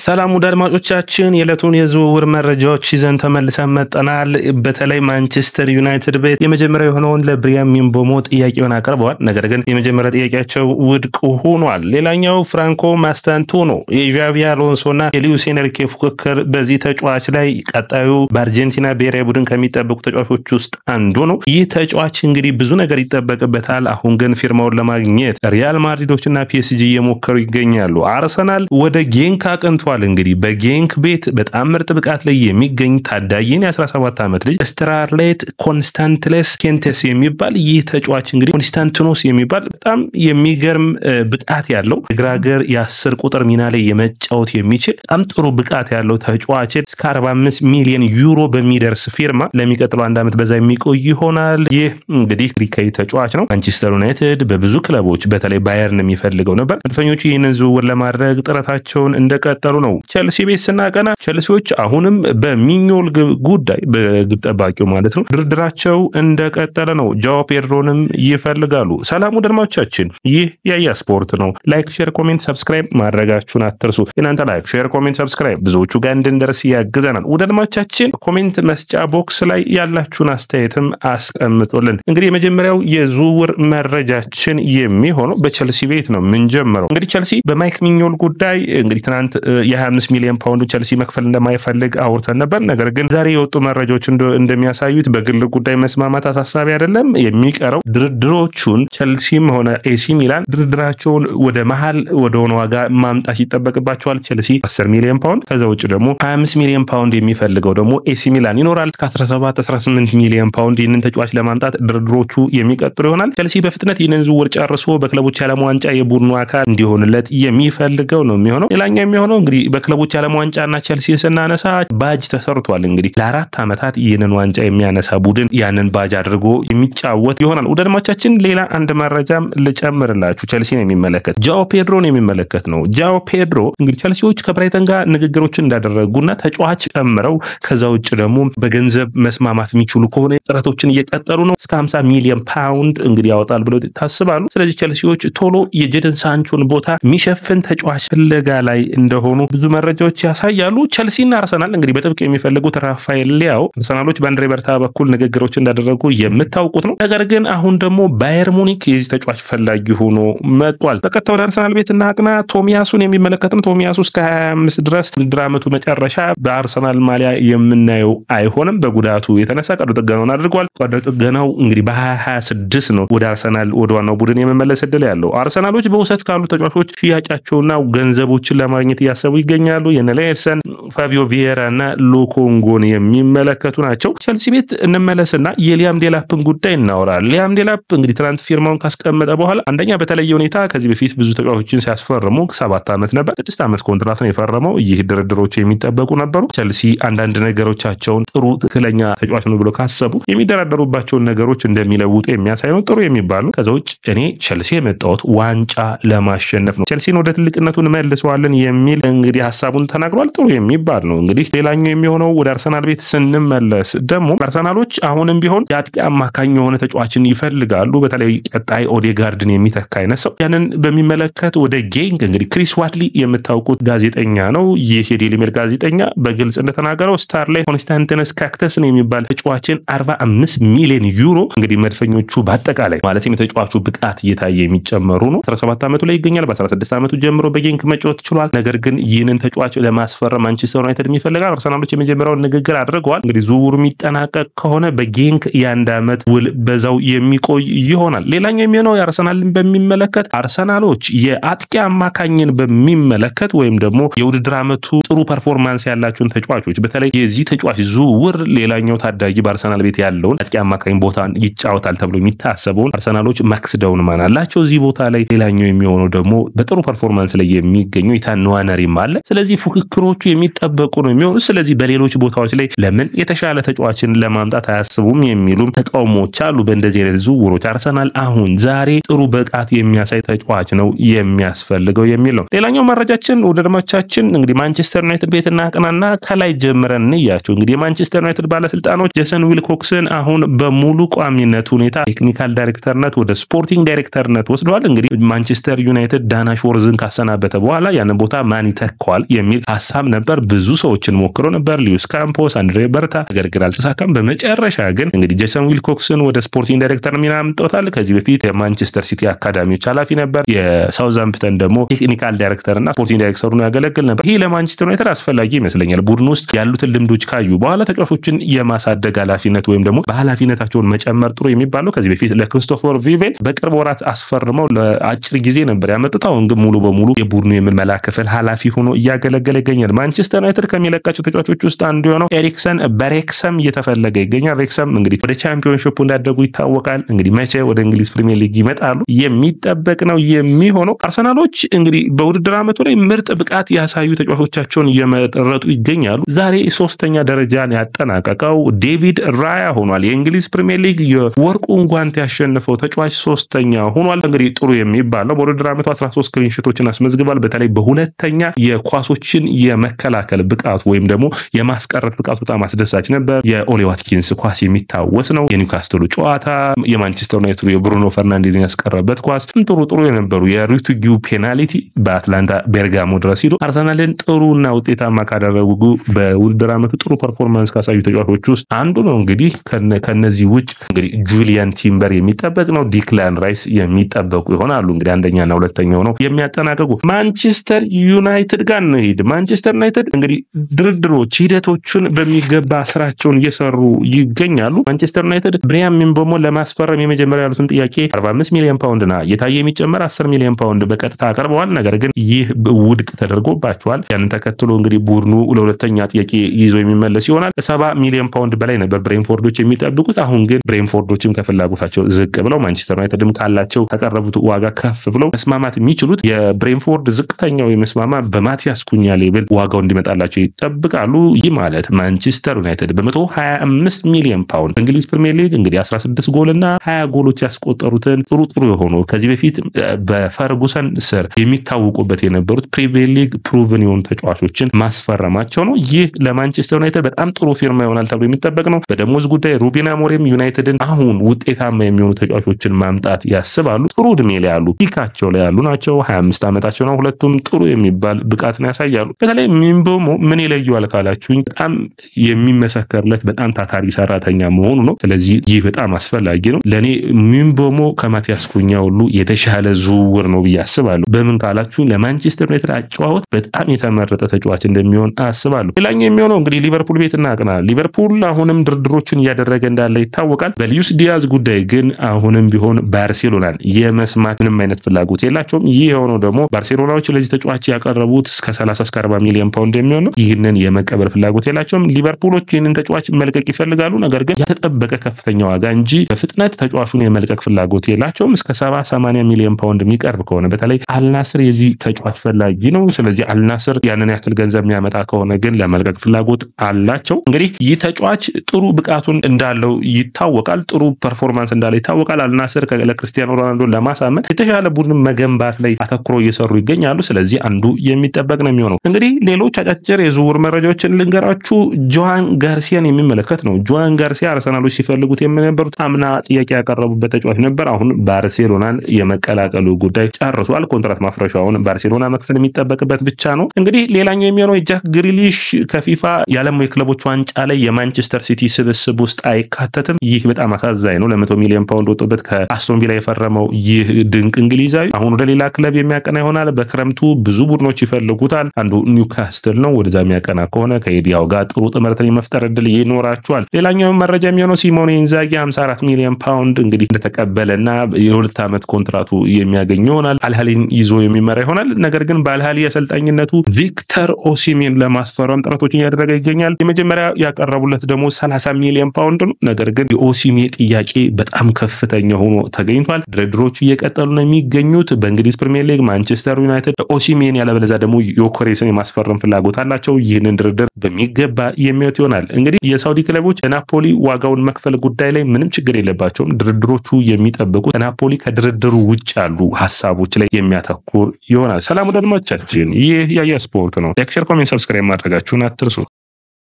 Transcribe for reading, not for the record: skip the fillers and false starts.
ሰላም ውድ አድማጮቻችን የዕለቱን የዝውውር መረጃዎች ይዘን ተመልሰን መጥተናል። በተለይ ማንቸስተር ዩናይትድ ቤት የመጀመሪያው የሆነውን ለብሪያን ምቤሞ ጥያቄውን አቅርበዋል። ነገር ግን የመጀመሪያ ጥያቄያቸው ውድቅ ሆኗል። ሌላኛው ፍራንኮ ማስታንቱኖ የዣቪ አሎንሶና የሉዊስ ኤንሪኬ ፉክክር በዚህ ተጫዋች ላይ ቀጣዩ በአርጀንቲና ብሔራዊ ቡድን ከሚጠበቁ ተጫዋቾች ውስጥ አንዱ ነው። ይህ ተጫዋች እንግዲህ ብዙ ነገር ይጠበቅበታል። አሁን ግን ፊርማውን ለማግኘት ሪያል ማድሪዶችና ፒኤስጂ እየሞከሩ ይገኛሉ። አርሰናል ወደ ጌንክ አቅንቷል። እንግዲህ በጌንክ ቤት በጣም ምርጥ ብቃት ላይ የሚገኝ ታዳጊን የ17 ዓመት ልጅ ስትራርሌት ኮንስታንቲነስ ኬንቴስ የሚባል ይህ ተጫዋች እንግዲህ ኮንስታንቲኖስ የሚባል በጣም የሚገርም ብቃት ያለው እግራገር የ10 ቁጥር ሚና ላይ የመጫወት የሚችል በጣም ጥሩ ብቃት ያለው ተጫዋች እስከ 45 ሚሊዮን ዩሮ በሚደርስ ፊርማ ለሚቀጥለው አንድ ዓመት በዛ የሚቆይ ይሆናል። ይህ እንግዲህ ግሪካዊ ተጫዋች ነው። ማንቸስተር ዩናይትድ በብዙ ክለቦች በተለይ ባየርን የሚፈልገው ነበር። መድፈኞቹ ይህንን ዝውውር ለማድረግ ጥረታቸውን እንደቀጠሉ ነው። ቸልሲ ቤት ስናቀና ቸልሲዎች አሁንም በሚኞል ጉዳይ በግብ ጠባቂው ማለት ነው ድርድራቸው እንደቀጠለ ነው። ጃኦ ፔድሮንም ይፈልጋሉ። ሰላም ውድ አድማጮቻችን ይህ ያያ ስፖርት ነው። ላይክ፣ ሼር፣ ኮሜንት፣ ሰብስክራይብ ማድረጋችሁን አትርሱ። እናንተ ላይክ፣ ሼር፣ ኮሜንት፣ ሰብስክራይብ ብዙዎቹ ጋር እንድንደርስ ያግዘናል። ውድ አድማጮቻችን ኮሜንት መስጫ ቦክስ ላይ ያላችሁን አስተያየትም አስቀምጡልን። እንግዲህ የመጀመሪያው የዝውውር መረጃችን የሚሆነው በቸልሲ ቤት ነው የምንጀምረው። እንግዲህ ቸልሲ በማይክ ሚኞል ጉዳይ እንግዲህ ትናንት የ25 ሚሊዮን ፓውንድ ቸልሲ መክፈል እንደማይፈልግ አውርተን ነበር። ነገር ግን ዛሬ የወጡ መረጃዎች እንደሚያሳዩት በግል ጉዳይ መስማማት አሳሳቢ አይደለም። የሚቀረው ድርድሮቹን ቸልሲም ሆነ ኤሲ ሚላን ድርድራቸውን ወደ መሃል ወደ ሆነ ዋጋ ማምጣት ይጠበቅባቸዋል። ቸልሲ 10 ሚሊዮን ፓውንድ ከዛ ውጭ ደግሞ 25 ሚሊዮን ፓውንድ የሚፈልገው ደግሞ ኤሲ ሚላን ይኖራል። እስከ 17-18 ሚሊዮን ፓውንድ ይህንን ተጫዋች ለማምጣት ድርድሮቹ የሚቀጥሉ ይሆናል። ቸልሲ በፍጥነት ይህንን ዝውውር ጨርሶ በክለቦች ዓለም ዋንጫ የቡድኑ አካል እንዲሆንለት የሚፈልገው ነው የሚሆነው። ሌላኛው የሚሆነው እንግዲህ በክለቦች ዓለም ዋንጫና ቸልሲን ስናነሳ ባጅ ተሰርቷል። እንግዲህ ለ4 ዓመታት ይህንን ዋንጫ የሚያነሳ ቡድን ያንን ባጅ አድርጎ የሚጫወት ይሆናል። ወደ አድማጮቻችን ሌላ አንድ መረጃም ልጨምርላችሁ ቸልሲን የሚመለከት ጃኦ ፔድሮን የሚመለከት ነው። ጃኦ ፔድሮ እንግዲህ ቸልሲዎች ከብራይተን ጋር ንግግሮችን እንዳደረጉና ተጫዋች ጨምረው ከዛ ውጭ ደግሞ በገንዘብ መስማማት የሚችሉ ከሆነ ጥረቶችን እየቀጠሉ ነው። እስከ 50 ሚሊዮን ፓውንድ እንግዲህ ያወጣል ብለው ታስባሉ። ስለዚህ ቸልሲዎች ቶሎ የጀደን ሳንቾን ቦታ የሚሸፍን ተጫዋች ፍለጋ ላይ እንደሆኑ ብዙ መረጃዎች ያሳያሉ። ቸልሲና አርሰናል እንግዲህ በጥብቅ የሚፈልጉት ራፋኤል ሊያው አርሰናሎች በአንድሬ በርታ በኩል ንግግሮች እንዳደረጉ የምታውቁት ነው። ነገር ግን አሁን ደግሞ ባየር ሙኒክ የዚህ ተጫዋች ፈላጊ ሆኖ መጥቷል። በቀጥታ ወደ አርሰናል ቤት እናቅና። ቶሚያሱን የሚመለከት ነው። ቶሚያሱ እስከ 25 ድረስ ውድድር ዓመቱ መጨረሻ በአርሰናል ማሊያ የምናየው አይሆንም። በጉዳቱ የተነሳ ቀዶ ጥገናውን አድርጓል። ቀዶ ጥገናው እንግዲህ በ2026 ነው ወደ አርሰናል ወደ ዋናው ቡድን የመመለስ እድል ያለው። አርሰናሎች በውሰት ካሉ ተጫዋቾች ሽያጫቸውና ገንዘቦችን ለማግኘት እያሰቡ ይገኛሉ። የነሌሰን ፋቢዮ ቪዬራና ሎኮንጎን የሚመለከቱ ናቸው። ቸልሲ ቤት እንመለስና የሊያም ዴላፕን ጉዳይ እናወራለን። ሊያም ዴላፕ እንግዲህ ትናንት ፊርማውን ካስቀመጠ በኋላ አንደኛ በተለየ ሁኔታ ከዚህ በፊት ብዙ ተጫዋቾችን ሲያስፈርሙ 7 ዓመት ነበር 6 ዓመት ኮንትራት ነው የፈረመው። ይህ ድርድሮች የሚጠበቁ ነበሩ። ቸልሲ አንዳንድ ነገሮቻቸውን ጥሩ ትክክለኛ ተጫዋች ነው ብሎ ካሰቡ የሚደራደሩባቸውን ነገሮች እንደሚለውጡ የሚያሳይ ነው። ጥሩ የሚባሉ ከዛ ውጭ እኔ ቸልሲ የመጣሁት ዋንጫ ለማሸነፍ ነው፣ ቸልሲን ወደ ትልቅነቱን መልሰዋለን የሚል እንግዲህ ሐሳቡን ተናግሯል። ጥሩ የሚባል ነው። እንግዲህ ሌላኛው የሚሆነው ወደ አርሰናል ቤት ስንመለስ ደግሞ አርሰናሎች አሁንም ቢሆን የአጥቂ አማካኝ የሆነ ተጫዋችን ይፈልጋሉ። በተለይ ቀጣይ ኦዴጋርድን የሚተካ አይነት ሰው ያንን በሚመለከት ወደ ጌንክ እንግዲህ ክሪስ ዋትሊ የምታውቁት ጋዜጠኛ ነው። ይህ የዴይሊ ሜል ጋዜጠኛ በግልጽ እንደተናገረው ስታርሌት ኮንስታንቲነስ ካክተስን የሚባል ተጫዋችን 45 ሚሊዮን ዩሮ እንግዲህ መድፈኞቹ በአጠቃላይ ማለት የተጫዋቹ ብቃት እየታየ የሚጨመሩ ነው። 17 ዓመቱ ላይ ይገኛል። በ16 ዓመቱ ጀምሮ በጌንክ መጫወት ችሏል። ነገር ግን ይህንን ተጫዋች ለማስፈረም ማንቸስተር ዩናይትድ የሚፈልጋል። አርሰናሎች የመጀመሪያውን ንግግር አድርገዋል። እንግዲህ ዝውውሩ የሚጠናቀቅ ከሆነ በጌንክ የአንድ ዓመት ውል በዛው የሚቆይ ይሆናል። ሌላኛው የሚሆነው የአርሰናልን በሚመለከት አርሰናሎች የአጥቂ አማካኝን በሚመለከት ወይም ደግሞ የውድድር ዓመቱ ጥሩ ፐርፎርማንስ ያላቸውን ተጫዋቾች በተለይ የዚህ ተጫዋች ዝውውር ሌላኛው ታዳጊ በአርሰናል ቤት ያለውን አጥቂ አማካኝ ቦታ ይጫወታል ተብሎ የሚታሰበውን አርሰናሎች ማክስ ዳውንማን አላቸው እዚህ ቦታ ላይ። ሌላኛው የሚሆነው ደግሞ በጥሩ ፐርፎርማንስ ላይ የሚገኘው ኢታን ንዋነሪም አለ። ስለዚህ ፉክክሮቹ የሚጠበቁ ነው የሚሆኑት። ስለዚህ በሌሎች ቦታዎች ላይ ለምን የተሻለ ተጫዋችን ለማምጣት አያስቡም የሚሉም ተቃውሞዎች አሉ በእንደዚህ አይነት ዝውውሮች። አርሰናል አሁን ዛሬ ጥሩ ብቃት የሚያሳይ ተጫዋች ነው የሚያስፈልገው የሚል ነው። ሌላኛው መረጃችን ወደ አድማጮቻችን እንግዲህ ማንቸስተር ዩናይትድ ቤት እናቀናና ከላይ ጀምረን እንያቸው። እንግዲህ የማንቸስተር ዩናይትድ ባለስልጣኖች ጄሰን ዊልኮክስን አሁን በሙሉ ቋሚነት ሁኔታ ቴክኒካል ዳይሬክተርነት ወደ ስፖርቲንግ ዳይሬክተርነት ወስደዋል። እንግዲህ ማንቸስተር ዩናይትድ ዳና ሾርዝን ካሰናበተ በኋላ ያንን ቦታ ማን ይተካዋል የሚል ሐሳብ ነበር። ብዙ ሰዎችን ሞክሮ ነበር፣ ሉዊስ ካምፖስ፣ አንድሬ በርታ፣ ነገር ግን አልተሳካም። በመጨረሻ ግን እንግዲህ ጄሰን ዊልኮክስን ወደ ስፖርቲንግ ዳይሬክተር ሚና አምጥቶታል። ከዚህ በፊት የማንቸስተር ሲቲ አካዳሚዎች ኃላፊ ነበር። የሳውዛምፕተን ደግሞ ቴክኒካል ዳይሬክተርና ስፖርቲንግ ዳይሬክተር ሆኖ ያገለግል ነበር። ይህ ለማንቸስተር ዩናይትድ አስፈላጊ ይመስለኛል። ቡድን ውስጥ ያሉትን ልምዶች ካዩ በኋላ ተጫዋቾችን የማሳደግ ኃላፊነት ወይም ደግሞ በኃላፊነታቸውን መጨመር ጥሩ የሚባለው ከዚህ በፊት ለክሪስቶፈር ቪቬል በቅርብ ወራት አስፈርመው ለአጭር ጊዜ ነበር ያመጡት። አሁን ግን ሙሉ በሙሉ የቡድኑ የምልመላ ክፍል ኃላፊ ሆኖ እያገለገለ ይገኛል። ማንቸስተር ዩናይትድ ከሚለቃቸው ተጫዋቾች ውስጥ አንዱ የሆነው ኤሪክሰን በሬክሰም እየተፈለገ ይገኛል። ሬክሰም እንግዲህ ወደ ቻምፒዮንሺፑ እንዳደጉ ይታወቃል። እንግዲህ መቼ ወደ እንግሊዝ ፕሪሚየር ሊግ ይመጣሉ የሚጠበቅ ነው የሚሆነው። አርሰናሎች እንግዲህ በውድድር ዓመቱ ላይ ምርጥ ብቃት ያሳዩ ተጫዋቾቻቸውን እየመረጡ ይገኛሉ። ዛሬ ሶስተኛ ደረጃን ያጠናቀቀው ዴቪድ ራያ ሆኗል። የእንግሊዝ ፕሪሚየር ሊግ የወርቁን ጓንት ያሸነፈው ተጫዋች ሶስተኛ ሆኗል። እንግዲህ ጥሩ የሚባለው በውድድር ዓመቱ 13 ክሊንሺቶችን አስመዝግቧል። በተለይ በሁለተኛ የኳሶችን የመከላከል ብቃት ወይም ደግሞ የማስቀረት ብቃት በጣም አስደሳች ነበር። የኦሊ ዋትኪንስ ኳስ የሚታወስ ነው። የኒውካስትሉ ጨዋታ፣ የማንቸስተር ዩናይትድ የብሩኖ ፈርናንዴዝን ያስቀረበት ኳስ ጥሩ የነበሩ የሩቱጊው ፔናልቲ በአትላንታ ቤርጋሞ ድረስ ሄዶ አርሰናልን ጥሩና ውጤታማ ካደረጉ በውድድር ዓመቱ ጥሩ ፐርፎርማንስ ካሳዩ ተጫዋቾች ውስጥ አንዱ ነው። እንግዲህ ከነዚህ ውጭ እንግዲህ ጁሊያን ቲምበር የሚጠበቅ ነው። ዲክላን ራይስ የሚጠበቁ ይሆናሉ። እንግዲህ አንደኛና ሁለተኛው ነው የሚያጠናቀቁ። ማንቸስተር ዩናይትድ ጋር እንሂድ። ማንቸስተር ዩናይትድ እንግዲህ ድርድሮች ሂደቶችን በሚገባ ስራቸውን እየሰሩ ይገኛሉ። ማንቸስተር ዩናይትድ ብሪያን ምቤሞ ለማስፈረም የመጀመሪያ ያሉትን ጥያቄ 45 ሚሊዮን ፓውንድና የታየ የሚጨመር 10 ሚሊዮን ፓውንድ በቀጥታ አቀርበዋል። ነገር ግን ይህ ውድቅ ተደርጎባቸዋል። ያንን ተከትሎ እንግዲህ ቡድኑ ለሁለተኛ ጥያቄ ይዞ የሚመለስ ይሆናል። 70 ሚሊዮን ፓውንድ በላይ ነበር ብሬንፎርዶች የሚጠብቁት። አሁን ግን ብሬንፎርዶችም ከፍላጎታቸው ዝቅ ብለው ማንቸስተር ዩናይትድም ካላቸው ተቀረቡት ዋጋ ከፍ ብለው መስማማት የሚችሉት የብሬንፎርድ ዝቅተኛው የመስማማ በማቲያስ ኩኛ ሌብል ዋጋው እንዲመጣላቸው ይጠብቃሉ። ይህ ማለት ማንቸስተር ዩናይትድ በ125 ሚሊዮን ፓውንድ እንግሊዝ ፕሪሚየር ሊግ እንግዲህ 16 ጎልና 20 ጎሎች ያስቆጠሩትን ጥሩ የሆኑ ከዚህ በፊት በፈርጉሰን ስር የሚታወቁበት የነበሩት ፕሪሚየር ሊግ ፕሩቭን የሆኑ ተጫዋቾችን ማስፈረማቸው ነው። ይህ ለማንቸስተር ዩናይትድ በጣም ጥሩ ፊርማ ይሆናል ተብሎ የሚጠበቅ ነው። በደሞዝ ጉዳይ ሩበን አሞሪም ዩናይትድን አሁን ውጤታማ የሚሆኑ ተጫዋቾችን ማምጣት ያስባሉ። ጥሩ እድሜ ላይ ያሉ ፒካቸው ላይ ያሉ ናቸው። 25 ዓመታቸው ነው። ሁለቱም ጥሩ የሚባል ብቃትን ያሳያሉ። በተለይ ምቤሞ ምን ይለየዋል ካላችሁኝ በጣም የሚመሰከርለት በጣም ታታሪ ሰራተኛ መሆኑ ነው። ስለዚህ ይህ በጣም አስፈላጊ ነው። ለኔ ምቤሞ ከማቲያስ ኩኛ ሁሉ የተሻለ ዝውውር ነው ብዬ አስባለሁ። በምን ካላችሁ ለማንቸስተር ዩናይትድ አጨዋወት በጣም የተመረጠ ተጫዋች እንደሚሆን አስባለሁ። ሌላኛው የሚሆነው እንግዲህ ሊቨርፑል ቤት እናቀና። ሊቨርፑል አሁንም ድርድሮችን እያደረገ እንዳለ ይታወቃል። በሉዊስ ዲያዝ ጉዳይ ግን አሁንም ቢሆን ባርሴሎናን የመስማት ምንም አይነት ፍላጎት የላቸውም። ይህ የሆነው ደግሞ ባርሴሎናዎች ለዚህ ተጫዋች ያቀረቡት እስከ 30 እስከ 40 ሚሊዮን ፓውንድ የሚሆን ነው። ይህንን የመቀበል ፍላጎት የላቸውም። ሊቨርፑሎች ይህንን ተጫዋች መልቀቅ ይፈልጋሉ። ነገር ግን ያልተጠበቀ ከፍተኛ ዋጋ እንጂ በፍጥነት ተጫዋቹን የመልቀቅ ፍላጎት የላቸውም። እስከ 70-80 ሚሊዮን ፓውንድ የሚቀርብ ከሆነ በተለይ አልናስር የዚህ ተጫዋች ፈላጊ ነው። ስለዚህ አልናስር ያንን ያክል ገንዘብ የሚያመጣ ከሆነ ግን ለመልቀቅ ፍላጎት አላቸው። እንግዲህ ይህ ተጫዋች ጥሩ ብቃቱን እንዳለው ይታወቃል። ጥሩ ፐርፎርማንስ እንዳለው ይታወቃል። አልናስር ለክርስቲያኖ ሮናልዶ ለማሳመን የተሻለ ቡድን መገንባት ላይ አተኩሮ እየሰሩ ይገኛሉ። ስለዚህ አንዱ የሚጠበቅ ነው የሚሆነው። እንግዲህ ሌሎች አጫጭር የዝውውር መረጃዎችን ልንገራችሁ። ጆዋን ጋርሲያን የሚመለከት ነው። ጆዋን ጋርሲያ አርሰናሎች ሲፈልጉት የነበሩት አምና ጥያቄ ያቀረቡበት ተጫዋች ነበር። አሁን ባርሴሎናን የመቀላቀሉ ጉዳይ ጨርሷል። ኮንትራት ማፍረሻውን ባርሴሎና መክፈል የሚጠበቅበት ብቻ ነው። እንግዲህ ሌላኛው የሚሆነው ጃክ ግሪሊሽ ከፊፋ የዓለም የክለቦች ዋንጫ ላይ የማንቸስተር ሲቲ ስብስብ ውስጥ አይካተትም። ይህ በጣም አሳዛኝ ነው። ለ100 ሚሊዮን ፓውንድ ወጥቶበት ከአስቶን ቪላ የፈረመው ይህ ድንቅ እንግሊዛዊ አሁን ወደ ሌላ ክለብ የሚያቀና ይሆናል። በክረምቱ ብዙ ቡድኖች ይፈልጉታል። አንዱ ኒውካስትል ነው። ወደዛ የሚያቀና ከሆነ ከኤዲያው ጋር ጥሩ ጥምረትን የመፍጠር እድል ይኖራቸዋል። ሌላኛው መረጃ የሚሆነው ሲሞኔ ኢንዛጊ 54 ሚሊዮን ፓውንድ እንግዲህ እንደተቀበለና የ2 ዓመት ኮንትራቱ የሚያገኝ ይሆናል። አልሃሊን ይዞ የሚመራ ይሆናል። ነገር ግን በአልሃሊ አሰልጣኝነቱ ቪክተር ኦሲሜን ለማስፈረም ጥረቶችን እያደረገ ይገኛል። የመጀመሪያ ያቀረቡለት ደግሞ 30 ሚሊዮን ፓውንድ ነው። ነገር ግን የኦሲሜ ጥያቄ በጣም ከፍተኛ ሆኖ ተገኝቷል። ድርድሮቹ እየቀጠሉ ነው የሚገኙት። በእንግሊዝ ፕሪሚየር ሊግ ማንቸስተር ዩናይትድ ኦሲሜን ያለበለዚያ ደግሞ ዮኬሬስን የማስፈረም ፍላጎት አላቸው። ይህንን ድርድር በሚገባ የሚወት ይሆናል። እንግዲህ የሳውዲ ክለቦች ናፖሊ ዋጋውን መክፈል ጉዳይ ላይ ምንም ችግር የለባቸውም። ድርድሮቹ የሚጠብቁት ናፖሊ ከድርድሩ ውጭ ያሉ ሀሳቦች ላይ የሚያተኩር ይሆናል። ሰላም ወዳጆቻችን፣ ይህ ያያ ስፖርት ነው። ላይክ፣ ሼር፣ ኮሜንት፣ ሰብስክራይብ ማድረጋችሁን አትርሱ።